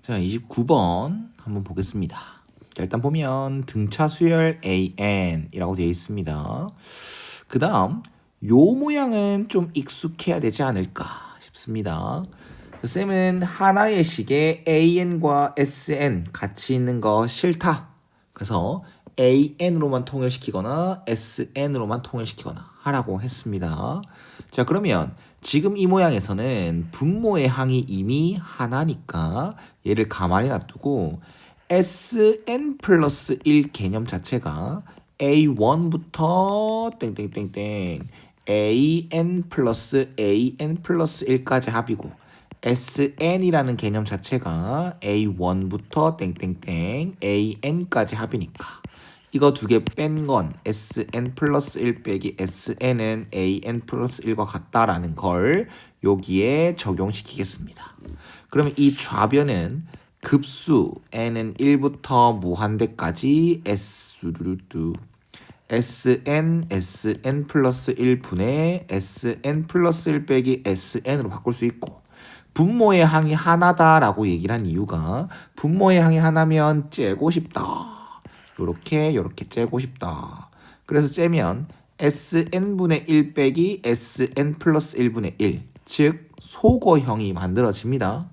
자, 29번 한번 보겠습니다. 자, 일단 보면 등차 수열 AN이라고 되어 있습니다. 그 다음 요 모양은 좀 익숙해야 되지 않을까 싶습니다. 쌤은 하나의 식에 AN과 SN 같이 있는 거 싫다. 그래서 AN으로만 통일시키거나 SN으로만 통일시키거나 하라고 했습니다. 자, 그러면 지금 이 모양에서는 분모의 항이 이미 하나니까 얘를 가만히 놔두고 SN 플러스 1 개념 자체가 A1부터 땡땡땡땡 AN 플러스 1까지 합이고 SN이라는 개념 자체가 A1부터 땡땡땡 AN까지 합이니까 이거 두 개 뺀 건 SN 플러스 1 빼기 SN은 AN 플러스 1과 같다라는 걸 여기에 적용시키겠습니다. 그러면 이 좌변은 급수 n은 1부터 무한대까지 SN 플러스 1 분의 SN 플러스 1 빼기 SN으로 바꿀 수 있고 분모의 항이 하나다라고 얘기를 한 이유가 분모의 항이 하나면 째고 싶다. 요렇게 째고 싶다. 그래서 째면 SN분의 1 빼기 SN 플러스 1분의 1 즉 소거형이 만들어집니다.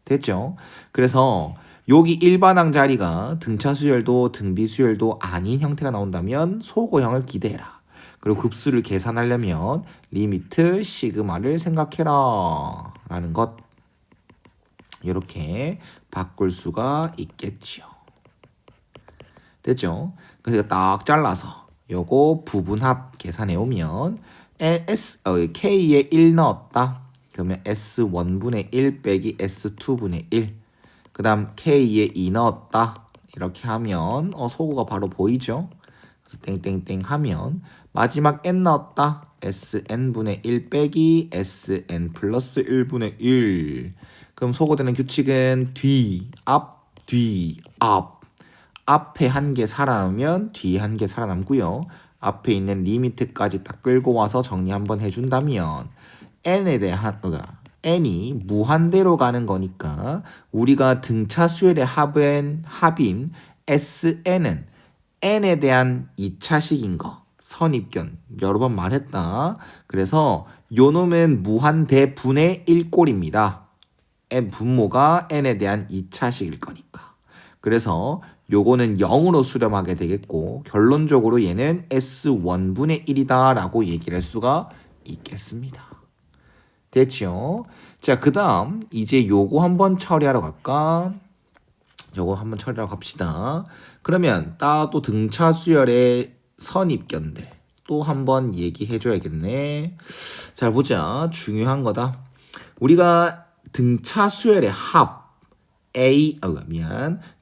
됐죠? 그래서 여기 일반항 자리가 등차 수열도 등비 수열도 아닌 형태가 나온다면 소거형을 기대해라. 그리고 급수를 계산하려면 리미트 시그마를 생각해라 라는 것 이렇게 바꿀 수가 있겠지요. 됐죠? 그래서 딱 잘라서 요거 부분합 계산해 오면 K에 1 넣었다. 그러면 S1분의 1 빼기 S2분의 1. 그 다음 K에 2 넣었다. 이렇게 하면 소거가 바로 보이죠? 그래서 땡땡땡 하면 마지막 N 넣었다. SN분의 1 빼기 SN 플러스 1분의 1. 그럼 소거되는 규칙은 뒤, 앞, 뒤, 앞. 앞에 한 개 살아남으면 뒤에 한 개 살아남고요. 앞에 있는 리미트까지 딱 끌고 와서 정리 한번 해준다면 n에 대한 n이 무한대로 가는 거니까 우리가 등차 수열의 합인 SN은 n에 대한 2차식인 거 선입견 여러 번 말했다. 그래서 요 놈은 무한대분의 1꼴입니다. 분모가 n에 대한 2차식일 거니까. 그래서 요거는 0으로 수렴하게 되겠고 결론적으로 얘는 S1분의 1이다 라고 얘기를 할 수가 있겠습니다. 됐죠? 자, 그 다음 이제 요거 한번 처리하러 갈까? 요거 한번 처리하러 갑시다. 그러면 또 등차 수열의 선입견들 또 한번 얘기해 줘야겠네. 자, 보자. 중요한 거다. 우리가 등차 수열의 합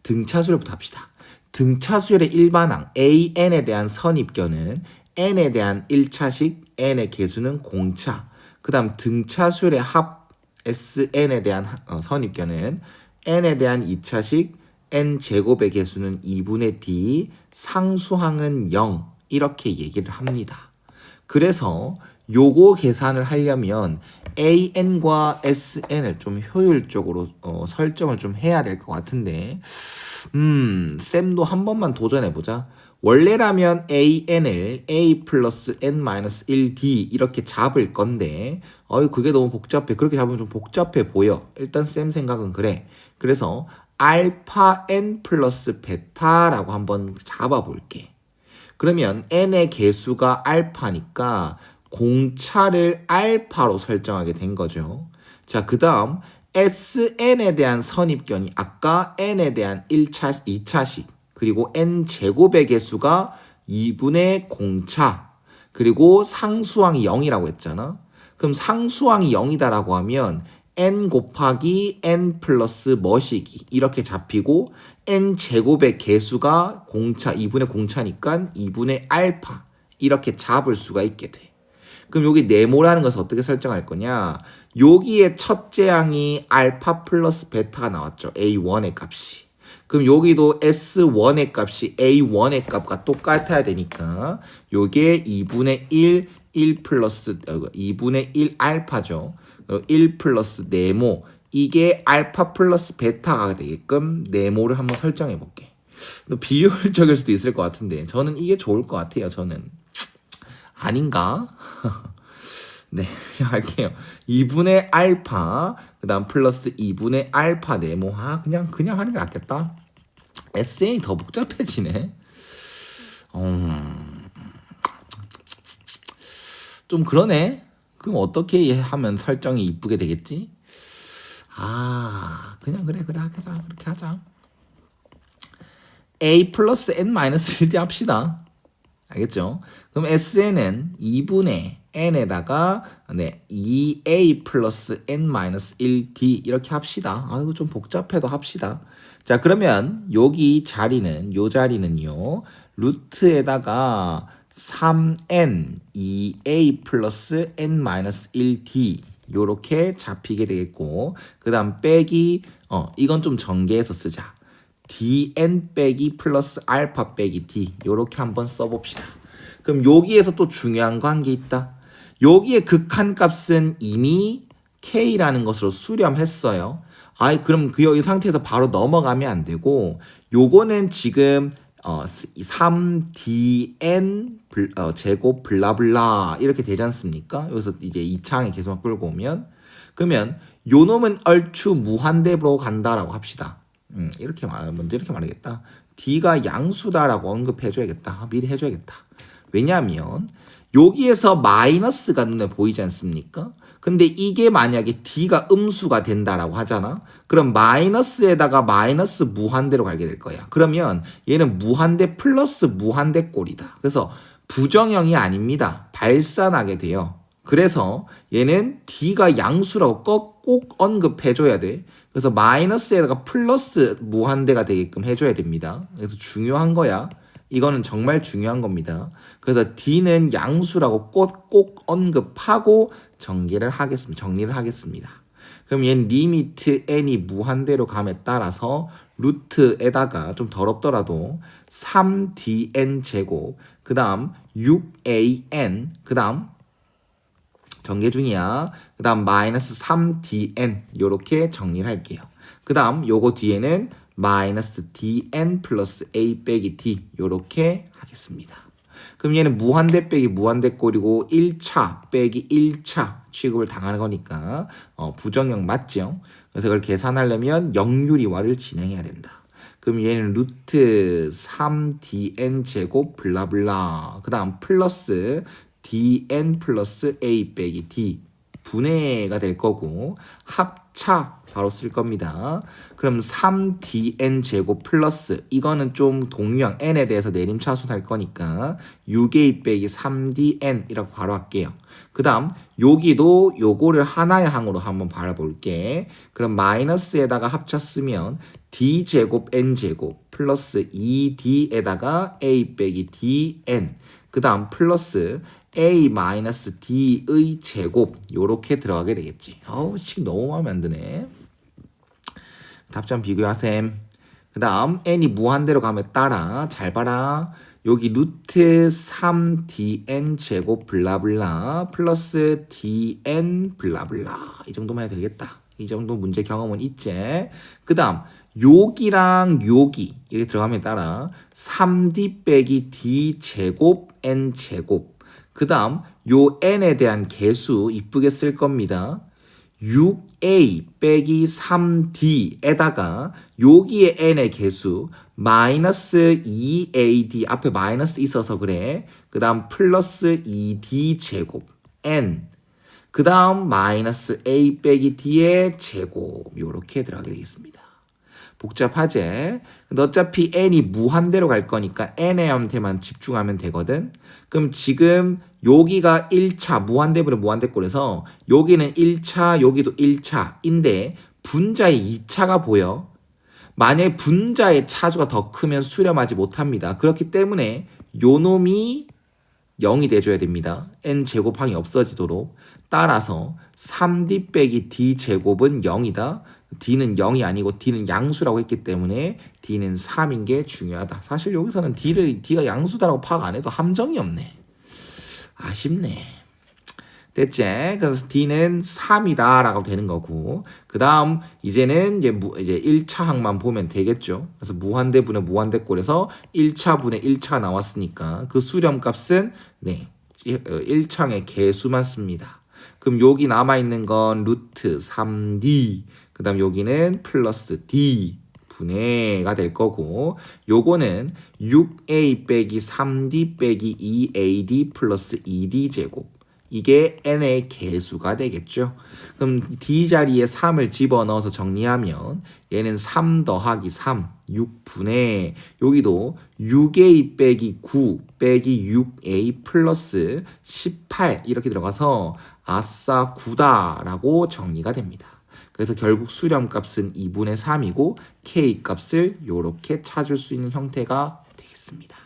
등차 수열부터 합시다. 등차 수열의 일반항 AN에 대한 선입견은 N에 대한 1차식, N의 개수는 공차. 그 다음 등차 수열의 합 SN에 대한 선입견은 N에 대한 2차식, N제곱의 개수는 2분의 D, 상수항은 0 이렇게 얘기를 합니다. 그래서 요거 계산을 하려면 AN과 SN을 좀 효율적으로 설정을 좀 해야 될 것 같은데 쌤도 한 번만 도전해보자. 원래라면 AN을 A 플러스 N 마이너스 1D 이렇게 잡을 건데 그게 너무 복잡해. 그렇게 잡으면 좀 복잡해 보여. 일단 쌤 생각은 그래. 그래서 알파 N 플러스 베타라고 한번 잡아볼게. 그러면 n의 개수가 알파니까 공차를 알파로 설정하게 된 거죠. 자, 그 다음 SN에 대한 선입견이 아까 n에 대한 2차식 그리고 n제곱의 개수가 2분의 공차 그리고 상수항이 0이라고 했잖아. 그럼 상수항이 0이다라고 하면 n 곱하기 n 플러스 뭐시기 이렇게 잡히고 n제곱의 개수가 공차 2분의 공차니까 2분의 알파 이렇게 잡을 수가 있게 돼. 그럼 여기 네모라는 것을 어떻게 설정할 거냐? 여기에 첫째 항이 알파 플러스 베타가 나왔죠. A1의 값이. 그럼 여기도 S1의 값이 A1의 값과 똑같아야 되니까 요게 2분의 1 플러스 2분의 1 알파죠. 1 플러스 네모 이게 알파 플러스 베타가 되게끔 네모를 한번 설정해 볼게. 비효율적일 수도 있을 것 같은데 저는 이게 좋을 것 같아요. 저는 아닌가? 네, 그냥 할게요. 2분의 알파 그 다음 플러스 2분의 알파 네모. 그냥 하는 게 낫겠다. SN이 더 복잡해지네. 좀 그러네. 그럼 어떻게 하면 설정이 이쁘게 되겠지? 그냥 그래 하자. 그렇게 하자. a 플러스 n 마이너스 1d 합시다. 알겠죠? 그럼 SN은 2분의 n에다가 2a 플러스 n 마이너스 1d 이렇게 합시다. 이거 좀 복잡해도 합시다. 자, 그러면 여기 자리는 요 자리는요. 루트에다가 3n 2a 플러스 n 마이너스 1d 요렇게 잡히게 되겠고, 그 다음 빼기 이건 좀 전개해서 쓰자. dn 빼기 플러스 알파 빼기 d 요렇게 한번 써봅시다. 그럼 여기에서 또 중요한 거 한 게 있다. 여기에 극한값은 이미 k라는 것으로 수렴했어요. 그럼 이 상태에서 바로 넘어가면 안 되고, 요거는 지금 3dn 제곱 블라블라 이렇게 되지 않습니까? 여기서 이제 2차항의 계수만 끌고 오면, 그러면 요 놈은 얼추 무한대로 간다라고 합시다. 먼저 이렇게 말하겠다. d가 양수다라고 언급해줘야겠다. 미리 해줘야겠다. 왜냐하면 여기에서 마이너스가 눈에 보이지 않습니까? 근데 이게 만약에 d가 음수가 된다라고 하잖아. 그럼 마이너스에다가 마이너스 무한대로 가게 될 거야. 그러면 얘는 무한대 플러스 무한대 꼴이다. 그래서 부정형이 아닙니다. 발산하게 돼요. 그래서 얘는 d가 양수라고 꼭 언급해줘야 돼. 그래서 마이너스에다가 플러스 무한대가 되게끔 해줘야 됩니다. 그래서 중요한 거야. 이거는 정말 중요한 겁니다. 그래서 d는 양수라고 꼭 언급하고 정리를 하겠습니다. 그럼 얘는 리미트 n이 무한대로 감에 따라서 루트에다가 좀 더럽더라도 3dn 제곱 그 다음 6an 그 다음 전개 중이야. 그 다음 마이너스 3dn 요렇게 정리를 할게요. 그 다음 요거 뒤에는 마이너스 dn 플러스 a 빼기 d 요렇게 하겠습니다. 그럼 얘는 무한대 빼기 무한대 꼴이고 1차 빼기 1차 취급을 당하는 거니까 부정형 맞죠? 그래서 그걸 계산하려면 역유리화를 진행해야 된다. 그럼 얘는 루트 3dn 제곱 블라블라 그 다음 플러스 dn 플러스 a 빼기 d 분해가 될 거고 합차 바로 쓸 겁니다. 그럼 3dn 제곱 플러스 이거는 좀 동유형 n에 대해서 내림차순 할 거니까 6a 빼기 3dn 이라고 바로 할게요. 그 다음 여기도 요거를 하나의 항으로 한번 바라볼게. 그럼 마이너스에다가 합차 쓰면 d 제곱 n 제곱 플러스 2d에다가 a 빼기 dn 그 다음 플러스 a-d의 제곱 요렇게 들어가게 되겠지. 식 너무 마음에 안 드네. 답장 비교하셈. 그 다음 n이 무한대로 감에 따라 잘 봐라. 여기 루트 3dn 제곱 블라블라 플러스 dn 블라블라 이 정도만 해도 되겠다. 이 정도 문제 경험은 있지. 그 다음 여기랑 여기 이렇게 들어가면 따라 3d 빼기 d 제곱 n 제곱 그 다음 요 n에 대한 개수 이쁘게 쓸 겁니다. 6a 빼기 3d에다가 여기에 n의 개수 마이너스 2ad 앞에 마이너스 있어서 그래. 그 다음 플러스 2d 제곱 n 그 다음 마이너스 a 빼기 d의 제곱 요렇게 들어가게 되겠습니다. 복잡하지? 근데 어차피 n이 무한대로 갈 거니까 n한테만 집중하면 되거든. 그럼 지금 여기가 1차 무한대분의 무한대꼴에서 여기는 1차 여기도 1차인데 분자의 2차가 보여. 만약에 분자의 차수가 더 크면 수렴하지 못합니다. 그렇기 때문에 요 놈이 0이 돼줘야 됩니다. n제곱항이 없어지도록. 따라서 3d 빼기 d제곱은 0이다. d는 0이 아니고 d는 양수라고 했기 때문에 d는 3인 게 중요하다. 사실 여기서는 d가 양수다라고 파악 안 해도 함정이 없네. 아쉽네. 됐지? 그래서 D는 3이다 라고 되는 거고 그 다음 이제는 이제 1차 항만 보면 되겠죠. 그래서 무한대분의 무한대꼴에서 1차분의 1차가 나왔으니까 그 수렴값은 네 1창의 개수만 씁니다. 그럼 여기 남아있는 건 루트 3D 그 다음 여기는 플러스 D 분해가 될 거고 요거는 6A 빼기 3D 빼기 2AD 플러스 2D 제곱 이게 n의 개수가 되겠죠. 그럼 D 자리에 3을 집어넣어서 정리하면 얘는 3 더하기 3 6분의 여기도 6A 빼기 9 빼기 6A 플러스 18 이렇게 들어가서 아싸 9다 라고 정리가 됩니다. 그래서 결국 수렴값은 2분의 3이고 K값을 이렇게 찾을 수 있는 형태가 되겠습니다.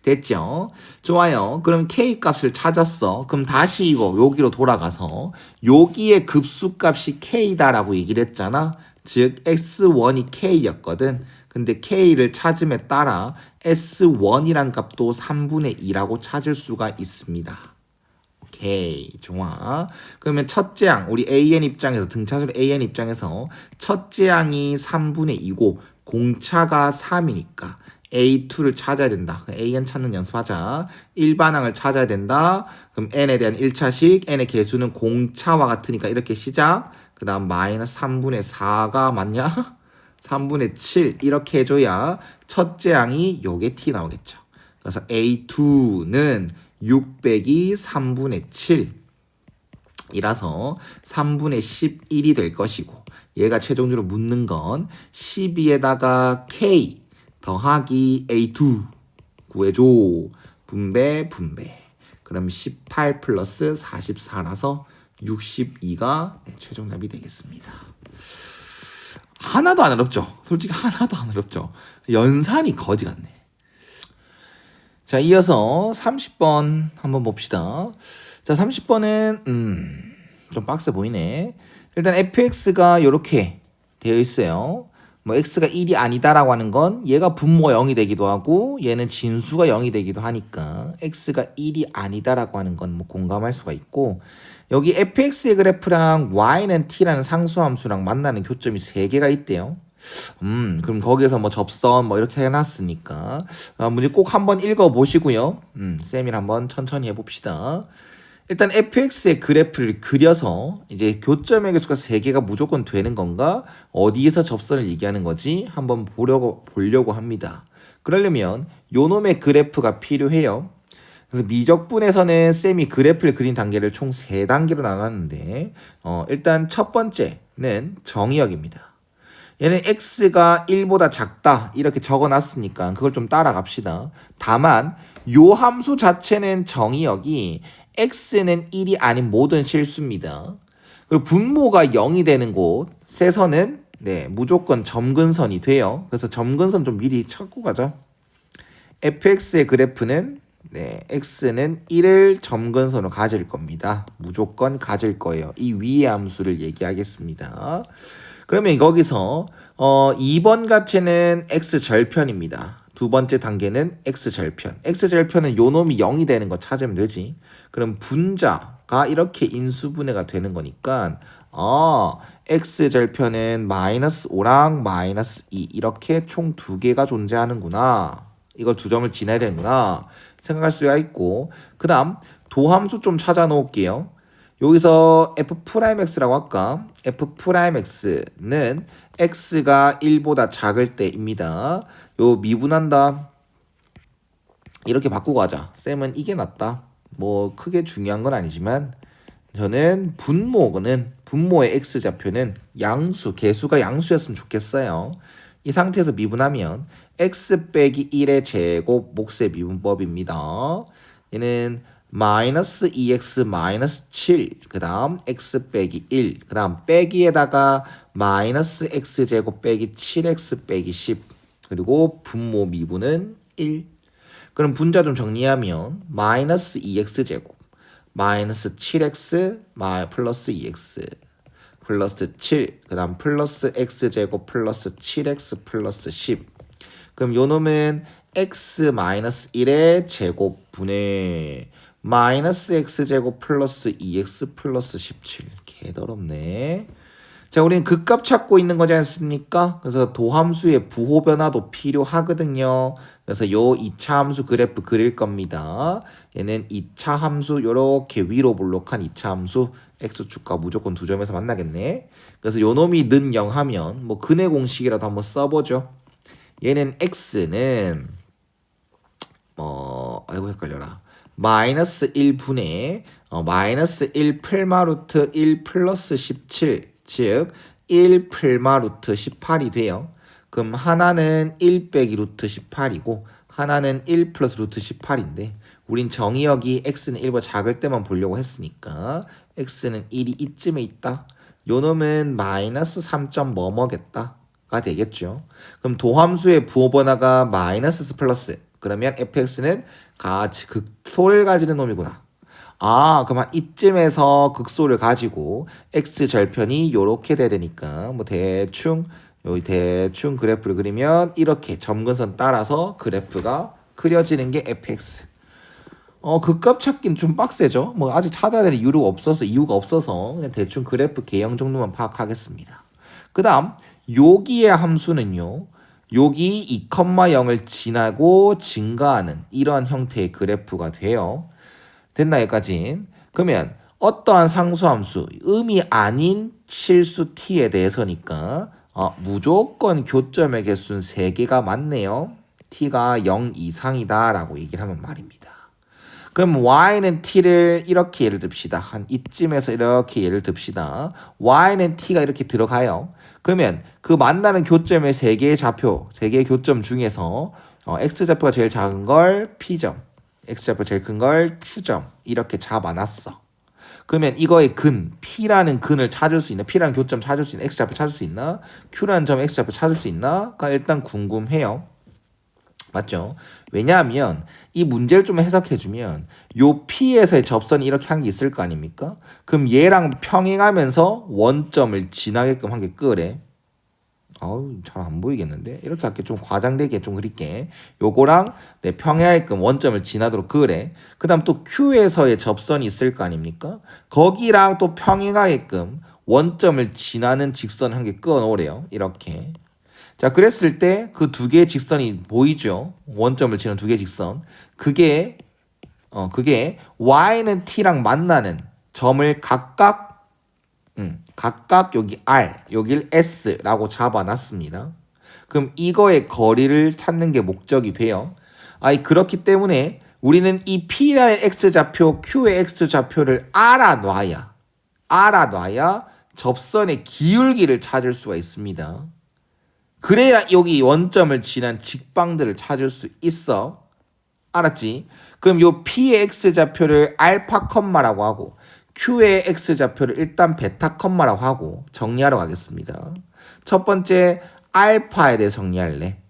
됐죠? 좋아요. 그럼 K값을 찾았어. 그럼 다시 이거 여기로 돌아가서 여기에 급수값이 K다라고 얘기를 했잖아. 즉 S1이 K였거든. 근데 K를 찾음에 따라 S1이란 값도 3분의 2라고 찾을 수가 있습니다. 오케이, 좋아. 그러면 첫째 항, 우리 AN 입장에서 등차수로 AN 입장에서 첫째 항이 3분의 2고 공차가 3이니까 A2를 찾아야 된다. AN 찾는 연습하자. 일반항을 찾아야 된다. 그럼 N에 대한 1차식, N의 개수는 공차와 같으니까 이렇게 시작. 그 다음 마이너스 3분의 4가 맞냐? 3분의 7 이렇게 해줘야 첫째 항이 요게 T 나오겠죠. 그래서 A2는 6 빼기 3분의 7 이라서 3분의 11이 될 것이고 얘가 최종적으로 묻는 건 12에다가 K 더하기 A2 구해줘. 분배. 그럼 18 플러스 44라서 62가 최종 답이 되겠습니다. 하나도 안 어렵죠? 솔직히 하나도 안 어렵죠? 연산이 거지 같네. 자, 이어서 30번 한번 봅시다. 자, 30번은 좀 빡세 보이네. 일단 fx가 이렇게 되어 있어요. 뭐 x가 1이 아니다라고 하는 건 얘가 분모가 0이 되기도 하고 얘는 진수가 0이 되기도 하니까 x가 1이 아니다라고 하는 건 뭐 공감할 수가 있고 여기 fx의 그래프랑 y는 t라는 상수함수랑 만나는 교점이 3개가 있대요. 그럼 거기에서 뭐 접선 뭐 이렇게 해놨으니까 문제 꼭 한번 읽어보시고요. 쌤이랑 한번 천천히 해봅시다. 일단 fx의 그래프를 그려서 이제 교점의 개수가 3개가 무조건 되는 건가? 어디에서 접선을 얘기하는 거지? 한번 보려고 합니다. 그러려면 요놈의 그래프가 필요해요. 그래서 미적분에서는 쌤이 그래프를 그린 단계를 총 3단계로 나눴는데 일단 첫 번째는 정의역입니다. 얘는 x가 1보다 작다 이렇게 적어놨으니까 그걸 좀 따라갑시다. 다만 요 함수 자체는 정의역이 x는 1이 아닌 모든 실수입니다. 그리고 분모가 0이 되는 곳에서는 무조건 점근선이 돼요. 그래서 점근선 좀 미리 찾고 가죠. fx의 그래프는 x는 1을 점근선으로 가질 겁니다. 무조건 가질 거예요. 이 위의 함수를 얘기하겠습니다. 그러면 거기서 2번 가체는 x절편입니다. 두 번째 단계는 x절편. x절편은 요 놈이 0이 되는 거 찾으면 되지. 그럼 분자가 이렇게 인수분해가 되는 거니까 x절편은 마이너스 5랑 마이너스 2 이렇게 총 2개가 존재하는구나. 이거 두 점을 지나야 되는구나 생각할 수가 있고 그 다음 도함수 좀 찾아 놓을게요. 여기서 f'x라고 할까? f'x는 x가 1보다 작을 때입니다. 요 미분한다. 이렇게 바꾸고 하자. 쌤은 이게 낫다. 뭐 크게 중요한 건 아니지만 저는 분모의 x좌표는 양수, 개수가 양수였으면 좋겠어요. 이 상태에서 미분하면 x 빼기 1의 제곱 몫의 미분법입니다. 얘는 마이너스 2x 마이너스 7 그 다음 x 빼기 1 그 다음 빼기에다가 마이너스 x제곱 빼기 7x 빼기 10 그리고 분모 미분은 1. 그럼 분자 좀 정리하면 마이너스 2x제곱 마이너스 7x 플러스 2x 플러스 7 그 다음 플러스 x제곱 플러스 7x 플러스 10 그럼 요 놈은 x 마이너스 1의 제곱분의 마이너스 x제곱 플러스 2x 플러스 17. 개더럽네. 자, 우리는 극값 찾고 있는 거지 않습니까? 그래서 도함수의 부호 변화도 필요하거든요. 그래서 요 2차 함수 그래프 그릴 겁니다. 얘는 2차 함수 요렇게 위로 볼록한 2차 함수 x축과 무조건 두 점에서 만나겠네. 그래서 요 놈이 는 0 하면 뭐 근의 공식이라도 한번 써보죠. 얘는 x는 아이고 헷갈려라. 마이너스 1분의 마이너스 1 풀마루트 1 플러스 17 즉 1 풀마루트 18이 돼요. 그럼 하나는 1 빼기 루트 18이고 하나는 1 플러스 루트 18인데 우린 정의역이 x는 1보다 작을 때만 보려고 했으니까 x는 1이 이쯤에 있다. 요 놈은 마이너스 3점 뭐뭐겠다가 되겠죠. 그럼 도함수의 부호 변화가 마이너스 플러스 그러면 fx는 극소를 가지는 놈이구나. 그럼 한 이쯤에서 극소를 가지고 x 절편이 요렇게 돼야 되니까 뭐 대충 그래프를 그리면 이렇게 점근선 따라서 그래프가 그려지는 게 fx. 극값 찾기는 좀 빡세죠. 뭐 아직 찾아야 될 이유가 없어서 그냥 대충 그래프 개형 정도만 파악하겠습니다. 그다음 여기의 함수는요. 여기 2,0을 지나고 증가하는 이러한 형태의 그래프가 돼요. 됐나 여기까진? 그러면 어떠한 상수함수, 음이 아닌 실수 t에 대해서니까 무조건 교점의 개수는 3개가 맞네요. t가 0 이상이다 라고 얘기를 하면 말입니다. 그럼 y는 t를 이렇게 예를 듭시다. 한 이쯤에서 이렇게 예를 듭시다. y는 t가 이렇게 들어가요. 그러면 그 만나는 교점의 3개의 좌표, 3개의 교점 중에서 x좌표가 제일 작은 걸 p점, x좌표 제일 큰 걸 q점 이렇게 잡아놨어. 그러면 이거의 근, p라는 근을 찾을 수 있나? p라는 교점 찾을 수 있나? x좌표 찾을 수 있나? q라는 점 x좌표 찾을 수 있나?가 일단 궁금해요. 맞죠? 왜냐하면 이 문제를 좀 해석해주면 요 P에서의 접선이 이렇게 한 게 있을 거 아닙니까? 그럼 얘랑 평행하면서 원점을 지나게끔 한 게 끄래. 잘 안 보이겠는데? 이렇게 할게. 좀 과장되게 좀 그릴게. 요거랑 내 평행하게끔 원점을 지나도록 그래. 그 다음 또 Q에서의 접선이 있을 거 아닙니까? 거기랑 또 평행하게끔 원점을 지나는 직선을 한 개 끄어 놓으래요. 이렇게. 자, 그랬을 때 그 두 개의 직선이 보이죠? 원점을 지는 두 개의 직선. 그게 y는 t랑 만나는 점을 각각 여기 r, 여길 s라고 잡아놨습니다. 그럼 이거의 거리를 찾는 게 목적이 돼요. 그렇기 때문에 우리는 이 p의 x좌표, q의 x좌표를 알아놔야 접선의 기울기를 찾을 수가 있습니다. 그래야 여기 원점을 지난 직방들을 찾을 수 있어. 알았지? 그럼 요 P의 X좌표를 알파 컴마라고 하고 Q의 X좌표를 일단 베타 컴마라고 하고 정리하러 가겠습니다. 첫 번째 알파에 대해 정리할래.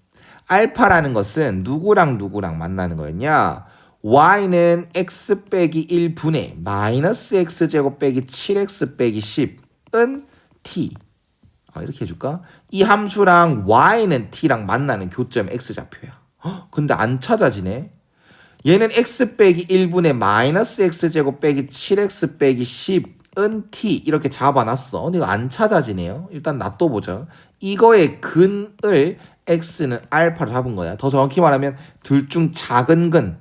알파라는 것은 누구랑 만나는 거였냐? Y는 X 빼기 1분의 마이너스 X제곱 빼기 7X 빼기 10은 T. 이렇게 해줄까? 이 함수랑 y는 t랑 만나는 교점 x좌표야. 근데 안 찾아지네. 얘는 x 빼기 1분의 마이너스 x제곱 빼기 7x 빼기 10은 t 이렇게 잡아놨어. 근데 이거 안 찾아지네요. 일단 놔둬보자. 이거의 근을 x는 알파로 잡은 거야. 더 정확히 말하면 둘 중 작은 근.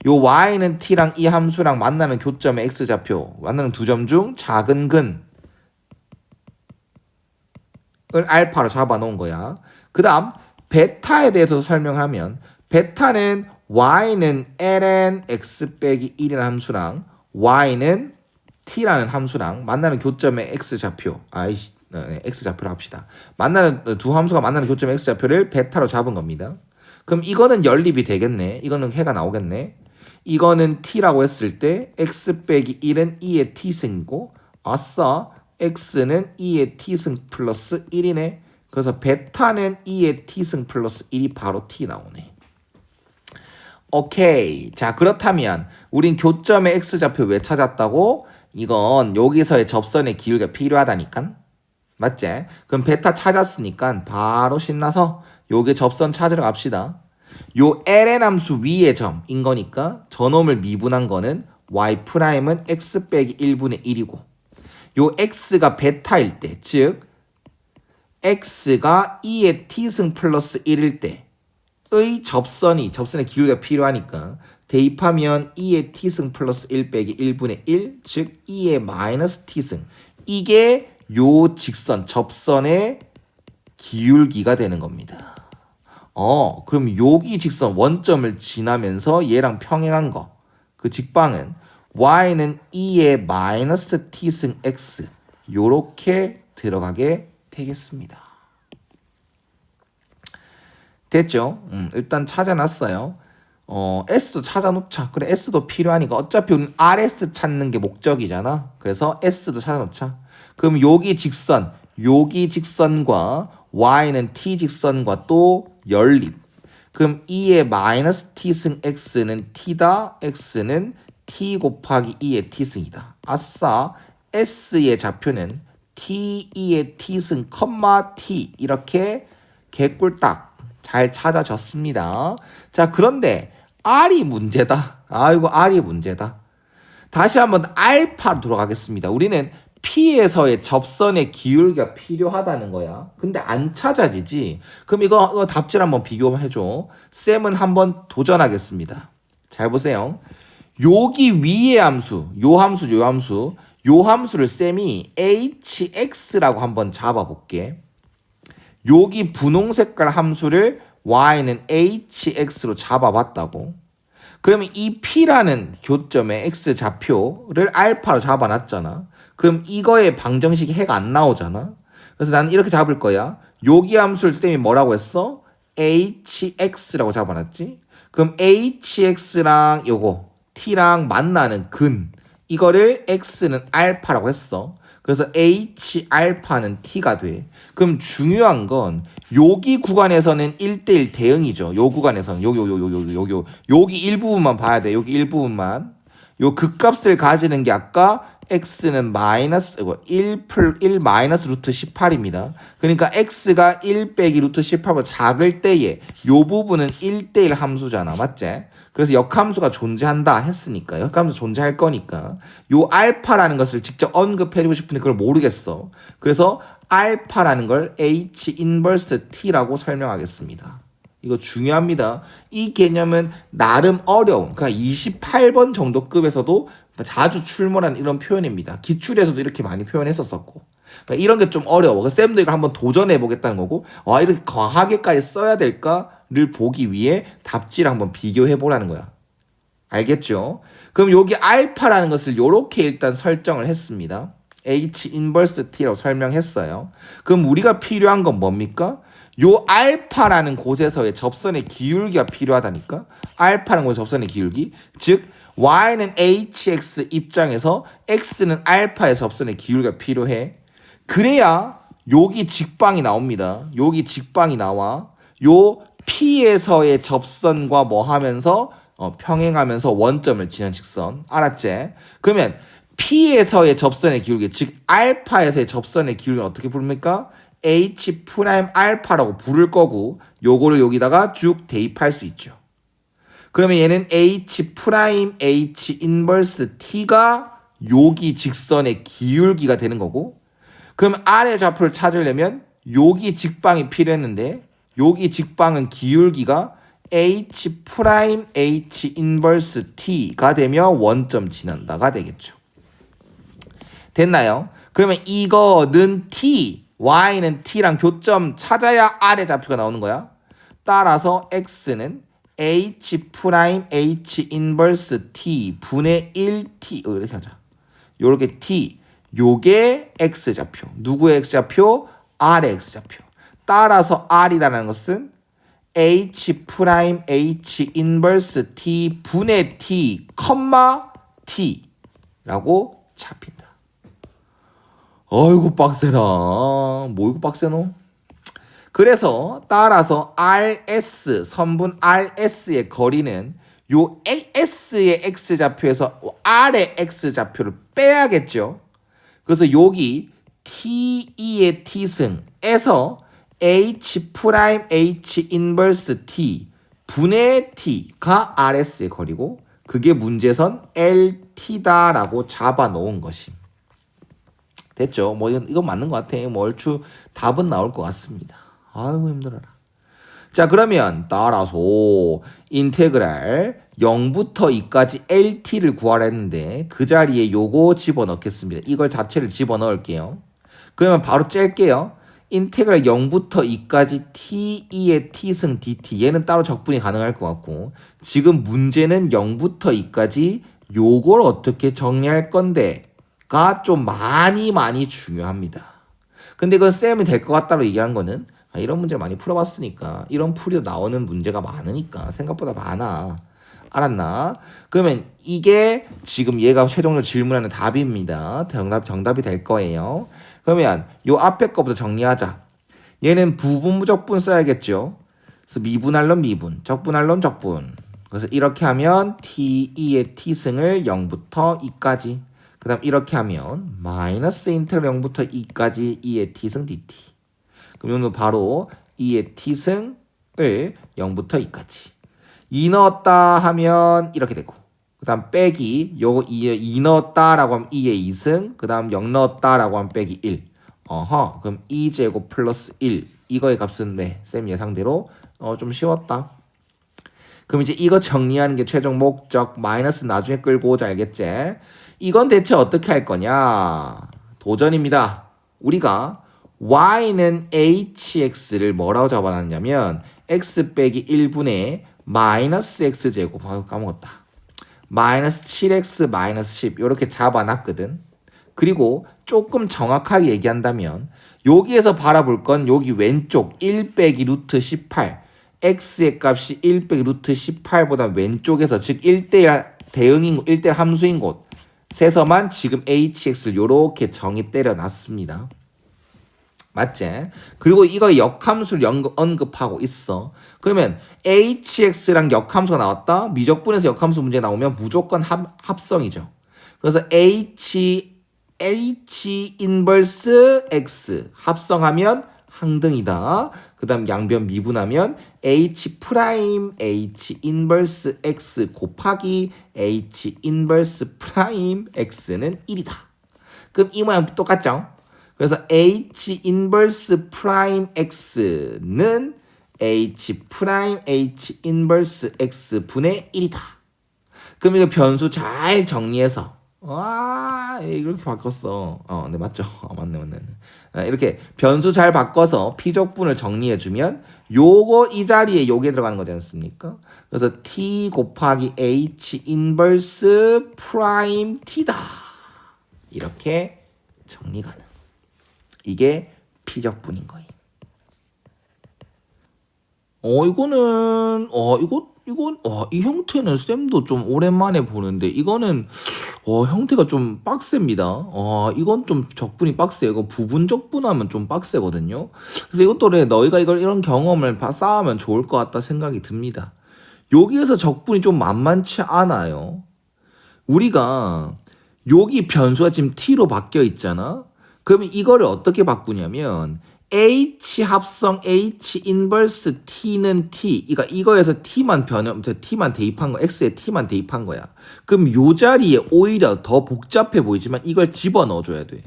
요 y는 t랑 이 함수랑 만나는 교점의 x좌표, 만나는 두 점 중 작은 근 을 알파로 잡아놓은 거야. 그 다음 베타에 대해서 설명하면 베타는 y는 ln x 빼기 1이라는 함수랑 y는 t라는 함수랑 만나는 교점의 x좌표 x좌표로 합시다. 만나는 두 함수가 만나는 교점의 x좌표를 베타로 잡은 겁니다. 그럼 이거는 연립이 되겠네. 이거는 해가 나오겠네. 이거는 t라고 했을 때 x 빼기 1은 2의 t승이고 아싸 x는 2의 t승 플러스 1이네. 그래서 베타는 2의 t승 플러스 1이 바로 t 나오네. 오케이. 자, 그렇다면 우린 교점의 x좌표 왜 찾았다고? 이건 여기서의 접선의 기울기가 필요하다니까. 맞지? 그럼 베타 찾았으니까 바로 신나서 요게 접선 찾으러 갑시다. 요 ln 함수 위의 점인 거니까 저놈을 미분한 거는 y 프라임은 x 빼기 1분의 1이고 요 x가 베타일 때, 즉 x가 2의 t승 플러스 1일 때의 접선의 기울기가 필요하니까 대입하면 2의 t승 플러스 1 빼기 1분의 1, 즉 2의 마이너스 t승. 이게 요 직선, 접선의 기울기가 되는 겁니다. 그럼 여기 직선 원점을 지나면서 얘랑 평행한 거. 그 직방은 y는 2의 마이너스 t승 x. 요렇게 들어가게 되겠습니다. 됐죠? 일단 찾아놨어요. S도 찾아놓자. 그래, S도 필요하니까 어차피 우리는 RS 찾는 게 목적이잖아. 그래서 S도 찾아놓자. 그럼 여기 직선과 Y는 T 직선과 또 연립. 그럼 2의 마이너스 T승 X는 T다. X는 T 곱하기 2의 T승이다. 아싸, S의 좌표는 T2의 T승, T 이렇게 개꿀딱 잘 찾아졌습니다. 자, 그런데 R이 문제다. 아이고, R이 문제다. 다시 한번 알파로 돌아가겠습니다. 우리는 P에서의 접선의 기울기가 필요하다는 거야. 근데 안 찾아지지. 그럼 이거 답질 한번 비교해줘. 쌤은 한번 도전하겠습니다. 잘 보세요. 여기 위의 함수, 요 함수를 쌤이 hx라고 한번 잡아볼게. 여기 분홍 색깔 함수를 y는 hx로 잡아봤다고. 그러면 이 p라는 교점의 x 좌표를 알파로 잡아놨잖아. 그럼 이거의 방정식이 해가 안 나오잖아. 그래서 나는 이렇게 잡을 거야. 여기 함수를 쌤이 뭐라고 했어? hx라고 잡아놨지. 그럼 hx랑 요거 t랑 만나는 근, 이거를 x는 알파라고 했어. 그래서 h 알파는 t가 돼. 그럼 중요한 건 여기 구간에서는 1대1 대응이죠. 요 구간에서는 여기 일부분만 봐야 돼. 여기 일부분만. 요 극값을 가지는 게 아까 x는 마이너스 1 마이너스 루트 18입니다. 그러니까 x가 1 빼기 루트 18보다 작을 때에 요 부분은 1대1 함수잖아. 맞지? 그래서 역함수가 존재한다 했으니까, 역함수 존재할 거니까 요 알파라는 것을 직접 언급해주고 싶은데 그걸 모르겠어. 그래서 알파라는 걸 h 인버스 t라고 설명하겠습니다. 이거 중요합니다. 이 개념은 나름 어려운, 그러니까 28번 정도 급에서도 자주 출몰하는 이런 표현입니다. 기출에서도 이렇게 많이 표현했었었고, 그러니까 이런 게 좀 어려워. 그래서 쌤도 이거 한번 도전해 보겠다는 거고, 이렇게 과하게까지 써야 될까를 보기 위해 답지를 한번 비교해 보라는 거야. 알겠죠? 그럼 여기 알파라는 것을 요렇게 일단 설정을 했습니다. h 인버스 t라고 설명했어요. 그럼 우리가 필요한 건 뭡니까? 요 알파라는 곳에서의 접선의 기울기가 필요하다니까. 알파라는 곳의 접선의 기울기, 즉 y는 hx 입장에서 x는 알파의 접선의 기울기가 필요해. 그래야 여기 직방이 나옵니다. 여기 직방이 나와. 요 P에서의 접선과 뭐 하면서 평행하면서 원점을 지는 직선. 알았지? 그러면 P에서의 접선의 기울기, 즉 알파에서의 접선의 기울기는 어떻게 부릅니까? H 프라임 알파라고 부를 거고, 요거를 여기다가 쭉 대입할 수 있죠. 그러면 얘는 H 프라임 H 인버스 T가 여기 직선의 기울기가 되는 거고, 그럼 R의 좌표를 찾으려면 여기 직방이 필요했는데 여기 직방은 기울기가 H 프라임 H 인버스 T가 되며 원점 지난다가 되겠죠. 됐나요? 그러면 이거는 T, Y는 T랑 교점 찾아야 R의 좌표가 나오는 거야. 따라서 X는 H 프라임 H 인버스 T 분의 1T 이렇게 하자. 요렇게 T, 요게 X좌표. 누구의 X좌표? R의 X좌표. 따라서 R이라는 것은 H 프라임 H 인버스 T 분의 T, T라고 잡힌다. 어이구 빡세라. 뭐 이거 빡세노? 그래서 따라서 RS, 선분 RS의 거리는 요 S의 X좌표에서 R의 X좌표를 빼야겠죠. 그래서 여기 T2의 T승에서 H 프라임 H 인버스 T 분의 T가 RS의 거리고, 그게 문제선 LT t다라고 잡아 놓은 것임. 됐죠? 뭐 이건 맞는 것 같아. 뭐 얼추 답은 나올 것 같습니다. 아이고 힘들어라. 자 그러면 따라서 인테그랄 0부터 2까지 LT를 구하라 했는데 그 자리에 요거 집어넣겠습니다. 이걸 자체를 집어넣을게요. 그러면 바로 짤게요. 인테그랄 0부터 2까지 t2의 t승 dt 얘는 따로 적분이 가능할 것 같고 지금 문제는 0부터 2까지 요걸 어떻게 정리할 건데가 좀 많이 중요합니다. 근데 그건 쌤이 될 것 같다고 얘기한 거는 이런 문제 많이 풀어봤으니까 이런 풀이도 나오는 문제가 많으니까 생각보다 많아. 알았나? 그러면 이게 지금 얘가 최종적으로 질문하는 답입니다. 정답이 될 거예요. 그러면 요 앞에 거부터 정리하자. 얘는 부분무적분 써야겠죠. 그래서 미분할론 미분, 적분할론 적분. 그래서 이렇게 하면 t2의 t승을 0부터 2까지. 그 다음 이렇게 하면 마이너스 인테그랄 0부터 2까지 2의 t승 dt. 그럼 이거는 바로 2의 t승을 0부터 2까지. 2 넣었다 하면 이렇게 되고 그 다음 빼기 요거 2 넣었다라고 하면 2의 2승 그 다음 0 넣었다라고 하면 빼기 1 그럼 2제곱 플러스 1 이거의 값은 네 쌤 예상대로 좀 쉬웠다. 그럼 이제 이거 정리하는 게 최종 목적 마이너스 나중에 끌고 오자 알겠지? 이건 대체 어떻게 할 거냐 도전입니다. 우리가 y는 hx를 뭐라고 잡아놨냐면 x 빼기 1분의 마이너스 x제곱 까먹었다. 마이너스 7x 마이너스 10 이렇게 잡아놨거든. 그리고 조금 정확하게 얘기한다면 여기에서 바라볼 건 여기 왼쪽 1 빼기 루트 18 x의 값이 1 빼기 루트 18보다 왼쪽에서 즉 1대1 대응인 1대1 함수인 곳에서만 지금 hx를 이렇게 정의 때려놨습니다. 맞지? 그리고 이거 역함수를 언급하고 있어. 그러면 hx랑 역함수가 나왔다? 미적분에서 역함수 문제 나오면 무조건 합성이죠. 그래서 h 인버스 x 합성하면 항등이다. 그 다음 양변 미분하면 h 프라임 h 인버스 x 곱하기 h 인버스 프라임 x는 1이다. 그럼 이 모양 똑같죠? 그래서 h 인버스 프라임 x는 h 프라임 h 인버스 x 분의 1이다. 그럼 이거 변수 잘 정리해서 이렇게 바꿨어. 네 맞죠? 맞네. 이렇게 변수 잘 바꿔서 피적분을 정리해주면 요거 이 자리에 요게 들어가는 거지 않습니까? 그래서 t 곱하기 h 인버스 프라임 t다. 이렇게 정리 가능. 이게 피적분인 거임. 이 형태는 쌤도 좀 오랜만에 보는데 이거는 형태가 좀 빡셉니다. 이건 좀 적분이 빡세요. 이거 부분 적분하면 좀 빡세거든요. 그래서 이것도 너희가 이런 경험을 쌓으면 좋을 것 같다 생각이 듭니다. 여기에서 적분이 좀 만만치 않아요. 우리가 여기 변수가 지금 t로 바뀌어 있잖아. 그러면 이거를 어떻게 바꾸냐면 h 합성 h 인버스 t는 t. 그러니까 이거에서 t만 대입한 거, x에 t만 대입한 거야. 그럼 요 자리에 오히려 더 복잡해 보이지만 이걸 집어 넣어줘야 돼.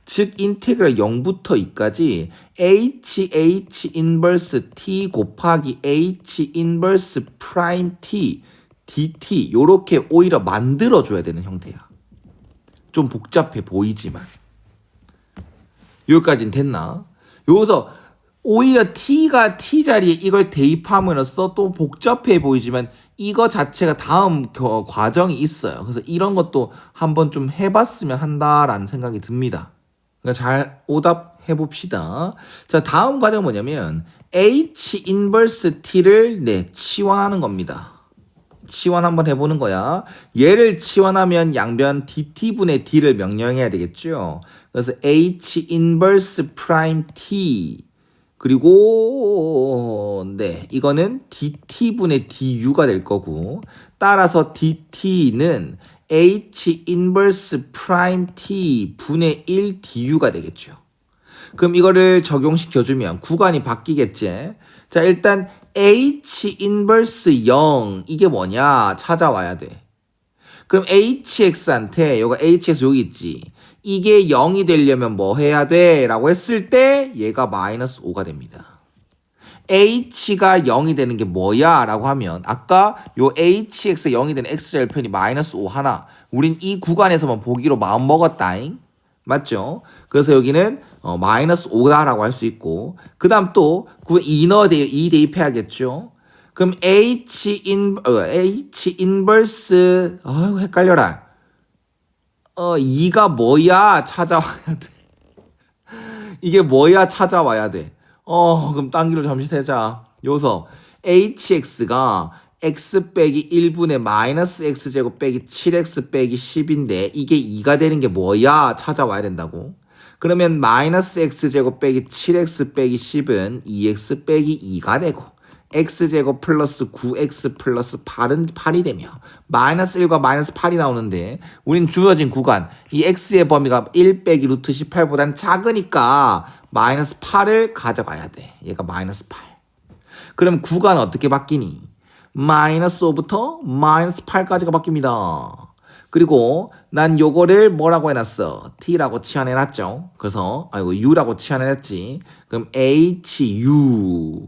즉 인테그랄 0부터 2까지 h 인버스 t 곱하기 h 인버스 프라임 t dt 요렇게 오히려 만들어줘야 되는 형태야. 좀 복잡해 보이지만. 여기까지는 됐나? 여기서 오히려 t가 t 자리에 이걸 대입함으로써 또 복잡해 보이지만 이거 자체가 다음 과정이 있어요. 그래서 이런 것도 한번 좀 해봤으면 한다라는 생각이 듭니다. 그러니까 잘 오답해 봅시다. 자, 다음 과정은 뭐냐면 h 인버스 t를 치환하는 겁니다. 치환 한번 해보는 거야. 얘를 치환하면 양변 dt분의 d를 명령해야 되겠죠. 그래서 h 인버스 프라임 t 그리고 이거는 dt분의 du가 될 거고 따라서 dt는 h 인버스 프라임 t 분의 1 du가 되겠죠. 그럼 이거를 적용시켜주면 구간이 바뀌겠지. 자, 일단 h 인버스 0 이게 뭐냐 찾아와야 돼. 그럼 hx한테 요거 hx 여기 있지. 이게 0이 되려면 뭐 해야 돼? 라고 했을 때 얘가 마이너스 5가 됩니다. h가 0이 되는 게 뭐야? 라고 하면 아까 요 hx가 0이 되는 x절편이 마이너스 5 하나. 우린 이 구간에서만 보기로 마음 먹었다잉. 맞죠? 그래서 여기는 마이너스 5다라고 할 수 있고 그 다음 또 그 2 대입해야겠죠? 그럼 h 인버스 아유 헷갈려라. 2가 뭐야? 찾아와야 돼. 이게 뭐야? 찾아와야 돼. 그럼 딴 길로 잠시 대자. 여기서 hx가 x 빼기 1분의 마이너스 x제곱 빼기 7x 빼기 10인데 이게 2가 되는 게 뭐야? 찾아와야 된다고. 그러면 마이너스 x제곱 빼기 7x 빼기 10은 2x 빼기 2가 되고 x제곱 플러스 9x 플러스 8은 8이 되며 마이너스 1과 마이너스 8이 나오는데 우린 주어진 구간 이 x의 범위가 1 빼기 루트 18보다는 작으니까 마이너스 8을 가져가야 돼. 얘가 마이너스 8. 그럼 구간은 어떻게 바뀌니? 마이너스 5부터 마이너스 8까지가 바뀝니다. 그리고 난 요거를 뭐라고 해놨어? t라고 치환해놨죠. 그래서 u라고 치환해놨지. 그럼 hu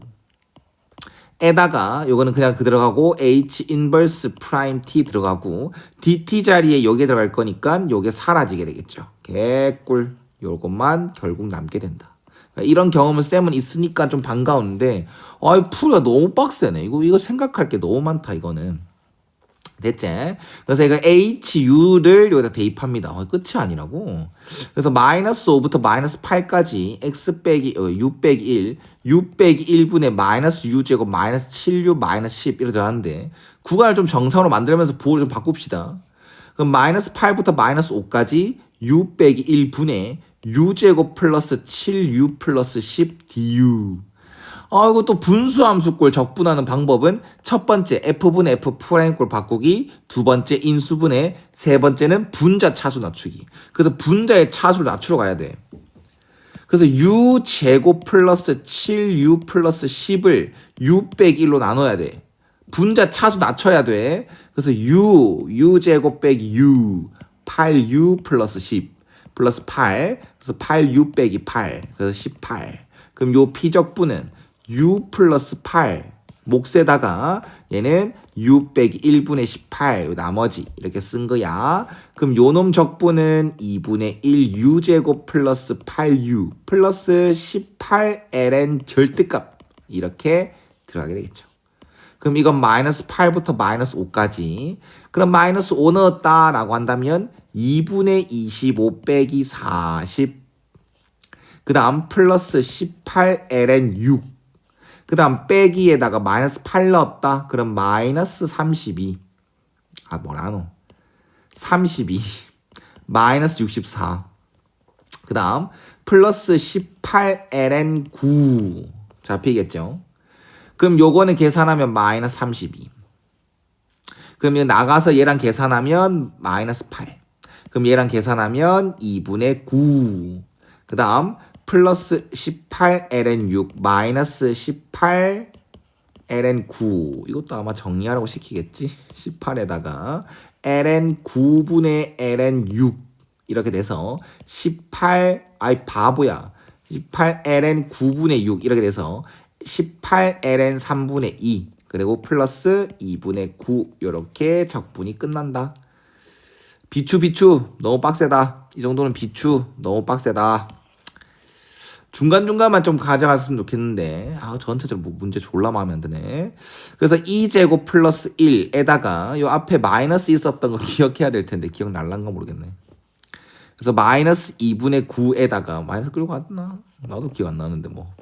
에다가 요거는 그냥 그 들어가고 h 인버스 프라임 t 들어가고 dt 자리에 요게 들어갈 거니까 요게 사라지게 되겠죠. 개꿀. 요것만 결국 남게 된다. 이런 경험을 쌤은 있으니까 좀 반가운데 풀이가 너무 빡세네. 이거 생각할 게 너무 많다 이거는. 됐지? 그래서 이거 hu를 여기다 대입합니다. 끝이 아니라고. 그래서 마이너스 5부터 마이너스 8까지 x 빼기 u 빼기 1 u 빼기 1분의 마이너스 u 제곱 마이너스 7u 마이너스 10 이렇게 들어가는데 구간을 좀 정상으로 만들면서 부호를 좀 바꿉시다. 그럼 마이너스 8부터 마이너스 5까지 u 빼기 1분의 u 제곱 플러스 7u 플러스 10 du. 이거 또 분수함수꼴 적분하는 방법은 첫 번째 f분의 f 프라임꼴 바꾸기, 두 번째 인수분해, 세 번째는 분자 차수 낮추기. 그래서 분자의 차수를 낮추러 가야 돼. 그래서 u 제곱 플러스 7u 플러스 10을 u 빼기 1로 나눠야 돼. 분자 차수 낮춰야 돼. 그래서 u 제곱 빼기 u 8u 플러스 10 플러스 8 그래서 8u 빼기 8 그래서 18. 그럼 요 피적분은 u 플러스 8 몫에다가 얘는 u 빼기 1분의 18 나머지 이렇게 쓴 거야. 그럼 요놈 적분은 2분의 1 u 제곱 플러스 8u 플러스 18ln 절대값 이렇게 들어가게 되겠죠. 그럼 이건 마이너스 8부터 마이너스 5까지. 그럼 마이너스 5 넣었다라고 한다면 2분의 25 빼기 40. 그 다음 플러스 18ln 6. 그 다음 빼기에다가 마이너스 8 넣었다. 그럼 마이너스 32. 뭐라노? 32. 마이너스 64. 그 다음 플러스 18ln 9. 잡히겠죠? 그럼 요거는 계산하면 마이너스 32. 그럼 이거 나가서 얘랑 계산하면 마이너스 8. 그럼 얘랑 계산하면 2분의 9. 그 다음 플러스 18ln 6 마이너스 18ln 9. 이것도 아마 정리하라고 시키겠지. 18에다가 ln 9분의 ln 6 이렇게 돼서 18 ln 9분의 6 이렇게 돼서 18ln 3분의 2 그리고 플러스 2분의 9 이렇게 적분이 끝난다. 비추 너무 빡세다. 이 정도는 비추 너무 빡세다. 중간중간만 좀 가져갔으면 좋겠는데 전체적으로 문제 졸라 마음에 안 드네. 그래서 2제곱 플러스 1에다가 요 앞에 마이너스 있었던 거 기억해야 될 텐데 기억날란가 모르겠네. 그래서 마이너스 2분의 9에다가 마이너스 끌고 갔나? 나도 기억 안 나는데 뭐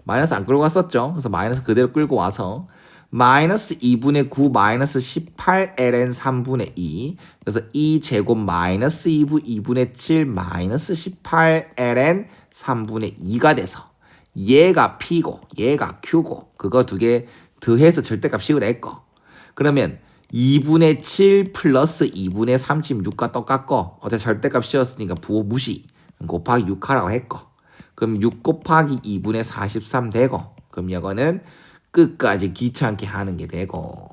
마이너스 안 끌고 갔었죠. 그래서 마이너스 그대로 끌고 와서 마이너스 2분의 9 마이너스 18ln 3분의 2 그래서 2제곱 마이너스 2분의 7 마이너스 18ln 3분의 2가 돼서 얘가 P고 얘가 Q고 그거 두 개 더해서 절대값 씌우랬고 그러면 2분의 7 플러스 2분의 36과 똑같고 어차피 절대값 씌웠으니까 부호 무시 곱하기 6하라고 했고 그럼 6 곱하기 2분의 43 되고 그럼 이거는 끝까지 귀찮게 하는 게 되고